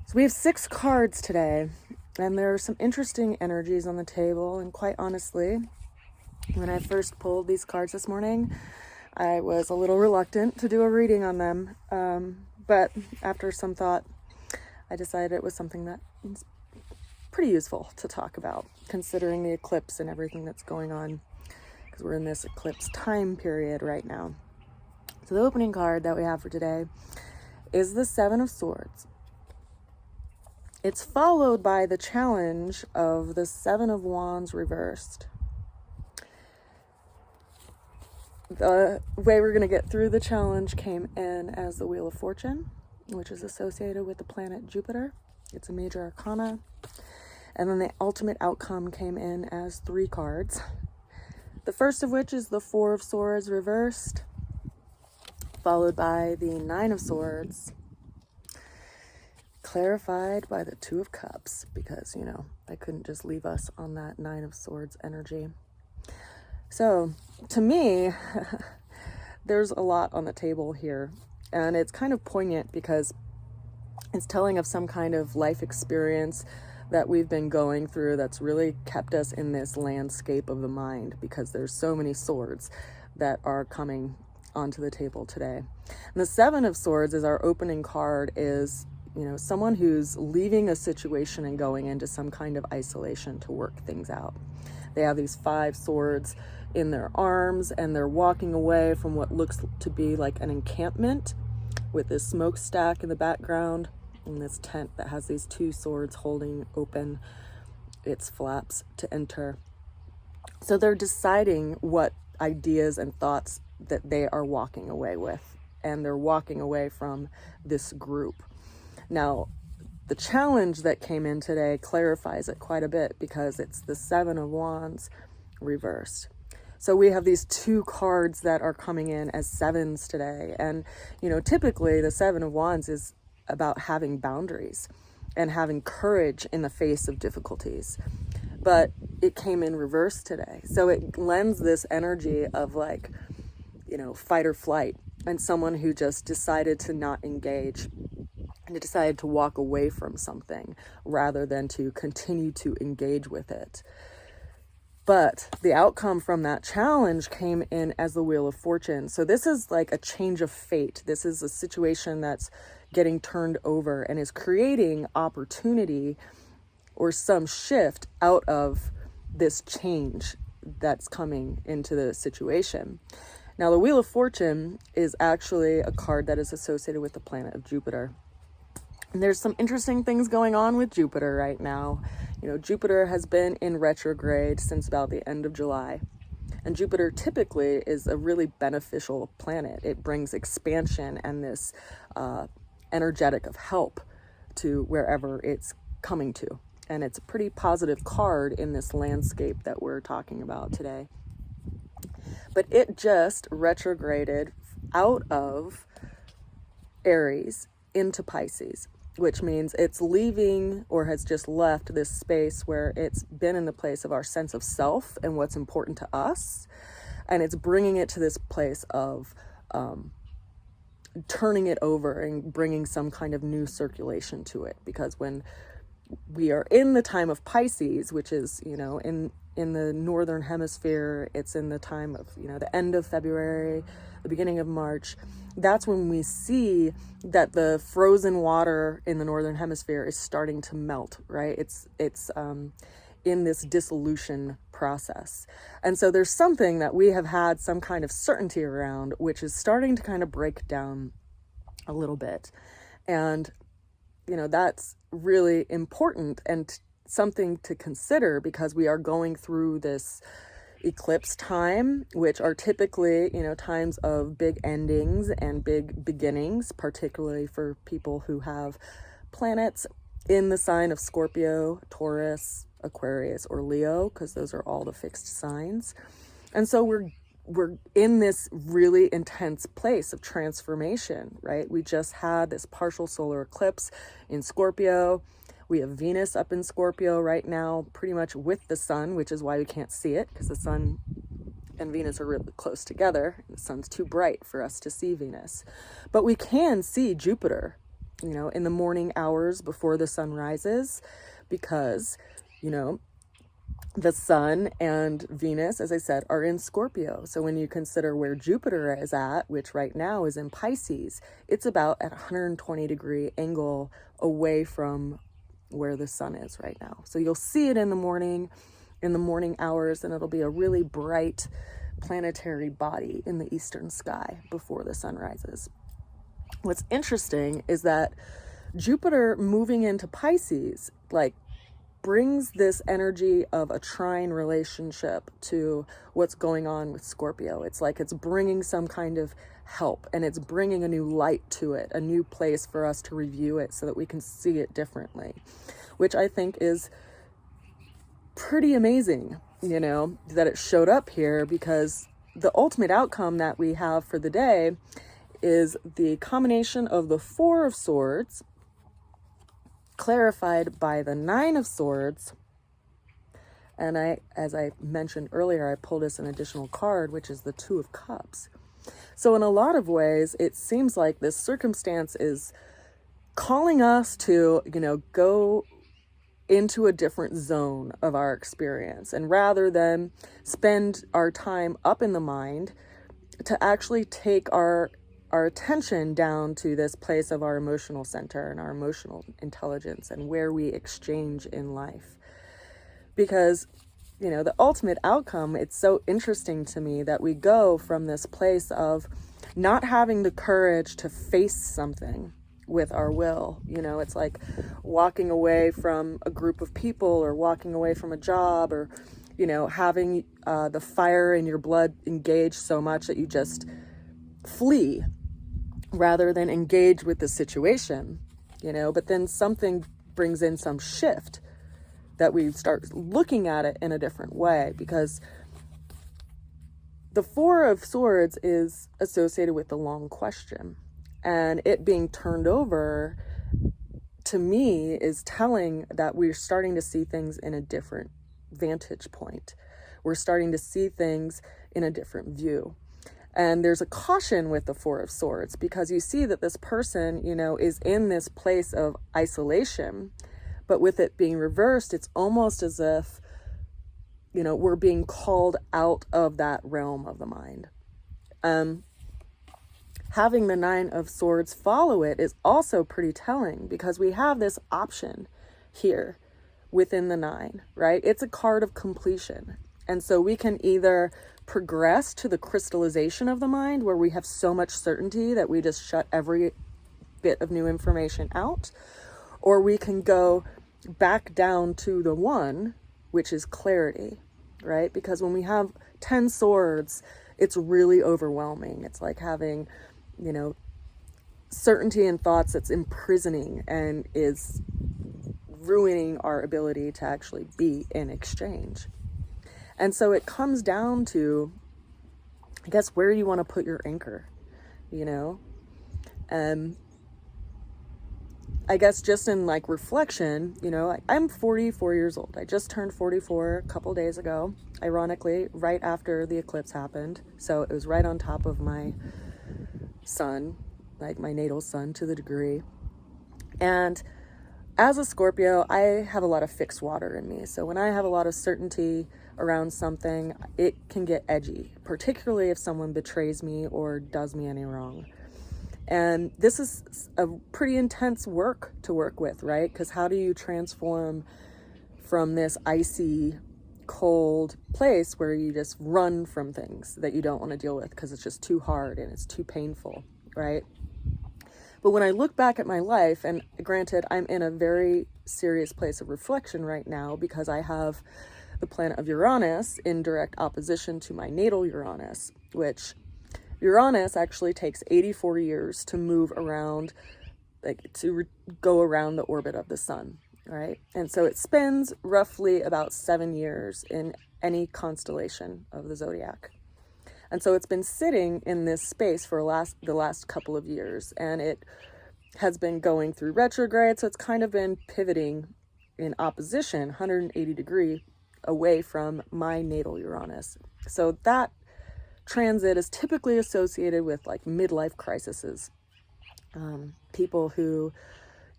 So we have 6 cards today, and there are some interesting energies on the table, and quite honestly, when I first pulled these cards this morning, I was a little reluctant to do a reading on them, but after some thought, I decided it was something that is pretty useful to talk about, considering the eclipse and everything that's going on, because we're in this eclipse time period right now. So the opening card that we have for today is the 7 of Swords. It's followed by the challenge of the 7 of Wands reversed. The way we're going to get through the challenge came in as the Wheel of Fortune, which is associated with the planet Jupiter. It's a major arcana. And then the ultimate outcome came in as 3 cards. The first of which is the 4 of Swords reversed, followed by the 9 of Swords, clarified by the 2 of Cups, because, I couldn't just leave us on that 9 of Swords energy. So, to me, there's a lot on the table here, and it's kind of poignant because it's telling of some kind of life experience that we've been going through that's really kept us in this landscape of the mind, because there's so many swords that are coming onto the table today. And the 7 of Swords is our opening card, is someone who's leaving a situation and going into some kind of isolation to work things out. They have these 5 swords in their arms, and they're walking away from what looks to be like an encampment with this smokestack in the background and this tent that has these 2 swords holding open its flaps to enter. So they're deciding what ideas and thoughts that they are walking away with, and they're walking away from this group. Now, the challenge that came in today clarifies it quite a bit, because it's the 7 of Wands reversed. So we have these 2 cards that are coming in as 7s today. And, typically the 7 of Wands is about having boundaries and having courage in the face of difficulties. But it came in reverse today. So it lends this energy of fight or flight, and someone who just decided to not engage and decided to walk away from something rather than to continue to engage with it. But the outcome from that challenge came in as the Wheel of Fortune. So this is like a change of fate. This is a situation that's getting turned over and is creating opportunity or some shift out of this change that's coming into the situation. Now, the Wheel of Fortune is actually a card that is associated with the planet of Jupiter. And there's some interesting things going on with Jupiter right now. Jupiter has been in retrograde since about the end of July. And Jupiter typically is a really beneficial planet. It brings expansion and this energetic of help to wherever it's coming to. And it's a pretty positive card in this landscape that we're talking about today. But it just retrograded out of Aries into Pisces, which means it's leaving, or has just left, this space where it's been in the place of our sense of self and what's important to us. And it's bringing it to this place of turning it over and bringing some kind of new circulation to it. Because when we are in the time of Pisces, which is, in the northern hemisphere, it's in the time of, the end of February, the beginning of March. That's when we see that the frozen water in the northern hemisphere is starting to melt, right? It's in this dissolution process. And so there's something that we have had some kind of certainty around, which is starting to kind of break down a little bit. And, that's really important and something to consider, because we are going through this eclipse time, which are typically, times of big endings and big beginnings, particularly for people who have planets in the sign of Scorpio, Taurus, Aquarius, or Leo, because those are all the fixed signs. And so we're in this really intense place of transformation, right? We just had this partial solar eclipse in Scorpio. We have Venus up in Scorpio right now, pretty much with the sun, which is why we can't see it, because the sun and Venus are really close together. The sun's too bright for us to see Venus. But we can see Jupiter you know, in the morning hours before the sun rises, because, you know, the sun and Venus, as I said, are in Scorpio. So when you consider where Jupiter is at, which right now is in Pisces, it's about at 120-degree angle away from where the sun is right now. So you'll see it in the morning hours, and it'll be a really bright planetary body in the eastern sky before the sun rises. What's interesting is that Jupiter moving into Pisces, like, brings this energy of a trine relationship to what's going on with Scorpio. It's like it's bringing some kind of help, and it's bringing a new light to it, a new place for us to review it so that we can see it differently, which I think is pretty amazing, you know, that it showed up here, because the ultimate outcome that we have for the day is the combination of the Four of Swords clarified by the Nine of Swords. And as I mentioned earlier, I pulled us an additional card, which is the Two of Cups. So in a lot of ways, it seems like this circumstance is calling us to, you know, go into a different zone of our experience. And rather than spend our time up in the mind, to actually take our attention down to this place of our emotional center and our emotional intelligence and where we exchange in life. Because, you know, the ultimate outcome, it's so interesting to me that we go from this place of not having the courage to face something with our will. You know, it's like walking away from a group of people, or walking away from a job, or, you know, having the fire in your blood engage so much that you just flee rather than engage with the situation, you know. But then something brings in some shift that we start looking at it in a different way, because the Four of Swords is associated with the long question, and it being turned over to me is telling that we're starting to see things in a different vantage point. We're starting to see things in a different view. And there's a caution with the Four of Swords, because you see that this person, you know, is in this place of isolation, but with it being reversed, it's almost as if, you know, we're being called out of that realm of the mind. Having the Nine of Swords follow it is also pretty telling, because we have this option here within the Nine, right? It's a card of completion. And so we can either progress to the crystallization of the mind, where we have so much certainty that we just shut every bit of new information out, or we can go back down to the one, which is clarity, right? Because when we have 10 swords, it's really overwhelming. It's like having, you know, certainty in thoughts that's imprisoning and is ruining our ability to actually be in exchange. And so it comes down to, I guess, where you want to put your anchor, you know? I guess just in like reflection, you know, I'm 44 years old. I just turned 44 a couple days ago, ironically, right after the eclipse happened. So it was right on top of my sun, like my natal sun to the degree. And as a Scorpio, I have a lot of fixed water in me. So when I have a lot of certainty around something, it can get edgy, particularly if someone betrays me or does me any wrong. And this is a pretty intense work to work with, right? Because how do you transform from this icy, cold place where you just run from things that you don't want to deal with because it's just too hard and it's too painful, right? But when I look back at my life, and granted, I'm in a very serious place of reflection right now because I have the planet of Uranus in direct opposition to my natal Uranus, which Uranus actually takes 84 years to move around, like go around the orbit of the sun, right? And so it spends roughly about 7 years in any constellation of the zodiac. And so it's been sitting in this space for the last couple of years, and it has been going through retrograde. So it's kind of been pivoting in opposition, 180 degree away from my natal Uranus. So that transit is typically associated with like midlife crises, People who,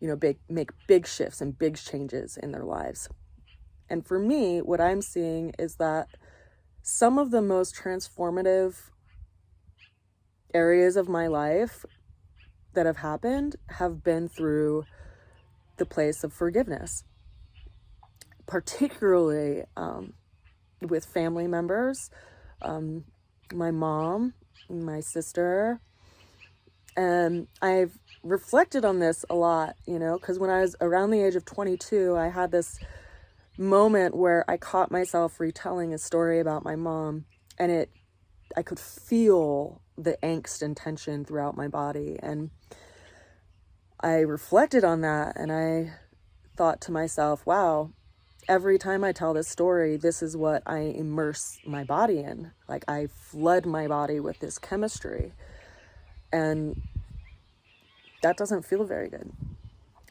make big shifts and big changes in their lives. And for me, what I'm seeing is that some of the most transformative areas of my life that have happened have been through the place of forgiveness, particularly with family members, my mom, my sister. And I've reflected on this a lot, because when I was around the age of 22, I had this moment where I caught myself retelling a story about my mom, and I could feel the angst and tension throughout my body. And I reflected on that, and I thought to myself, wow, every time I tell this story, this is what I immerse my body in. Like, I flood my body with this chemistry, and that doesn't feel very good.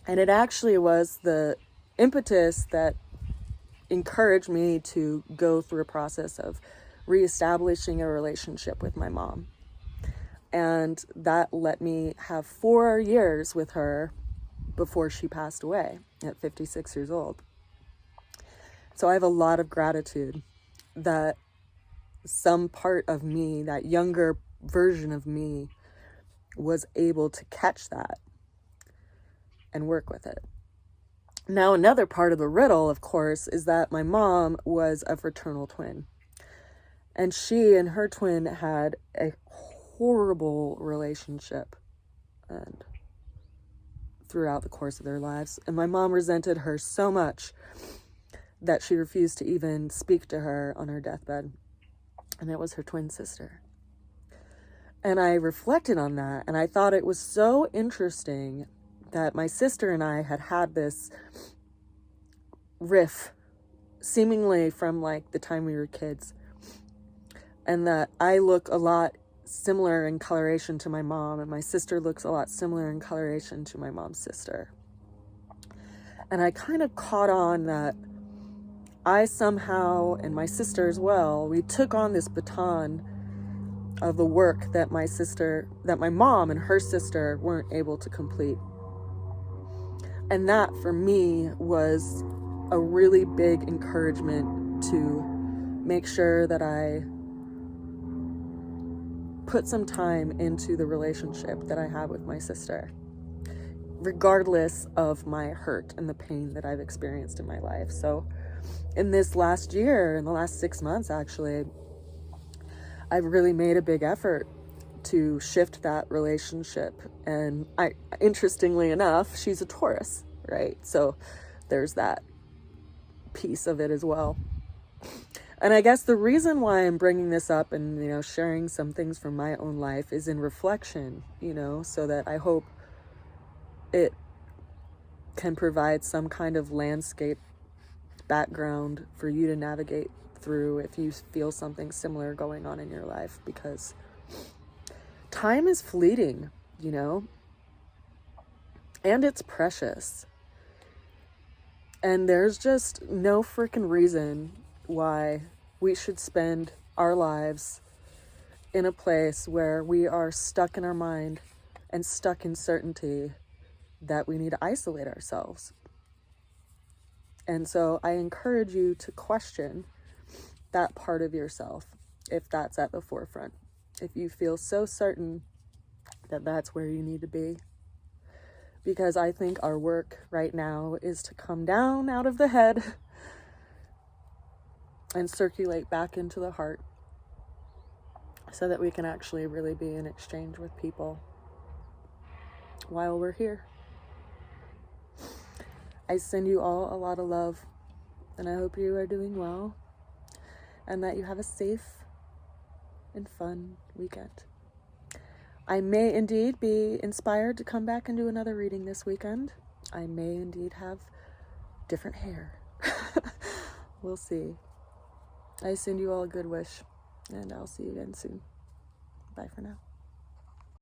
And it actually was the impetus that encouraged me to go through a process of reestablishing a relationship with my mom. And that let me have 4 years with her before she passed away at 56 years old. So I have a lot of gratitude that some part of me, that younger version of me, was able to catch that and work with it. Now, another part of the riddle, of course, is that my mom was a fraternal twin. And she and her twin had a horrible relationship and throughout the course of their lives. And my mom resented her so much that she refused to even speak to her on her deathbed. And it was her twin sister. And I reflected on that, and I thought it was so interesting that my sister and I had this riff, seemingly from like the time we were kids, and that I look a lot similar in coloration to my mom, and my sister looks a lot similar in coloration to my mom's sister. And I kind of caught on that I somehow, and my sister as well, we took on this baton of the work that my mom and her sister weren't able to complete. And that for me was a really big encouragement to make sure that I put some time into the relationship that I have with my sister, regardless of my hurt and the pain that I've experienced in my life. So in this last year, in the last 6 months actually, I've really made a big effort to shift that relationship. And interestingly enough, she's a Taurus, right? So there's that piece of it as well. And I guess the reason why I'm bringing this up and, sharing some things from my own life is in reflection, so that I hope it can provide some kind of landscape background for you to navigate through if you feel something similar going on in your life, because time is fleeting, and it's precious. And there's just no freaking reason why we should spend our lives in a place where we are stuck in our mind and stuck in certainty that we need to isolate ourselves. And so I encourage you to question that part of yourself, if that's at the forefront. If you feel so certain that that's where you need to be. Because I think our work right now is to come down out of the head and circulate back into the heart, so that we can actually really be in exchange with people while we're here. I send you all a lot of love, and I hope you are doing well, and that you have a safe and fun weekend. I may indeed be inspired to come back and do another reading this weekend. I may indeed have different hair. We'll see. I send you all a good wish, and I'll see you again soon. Bye for now.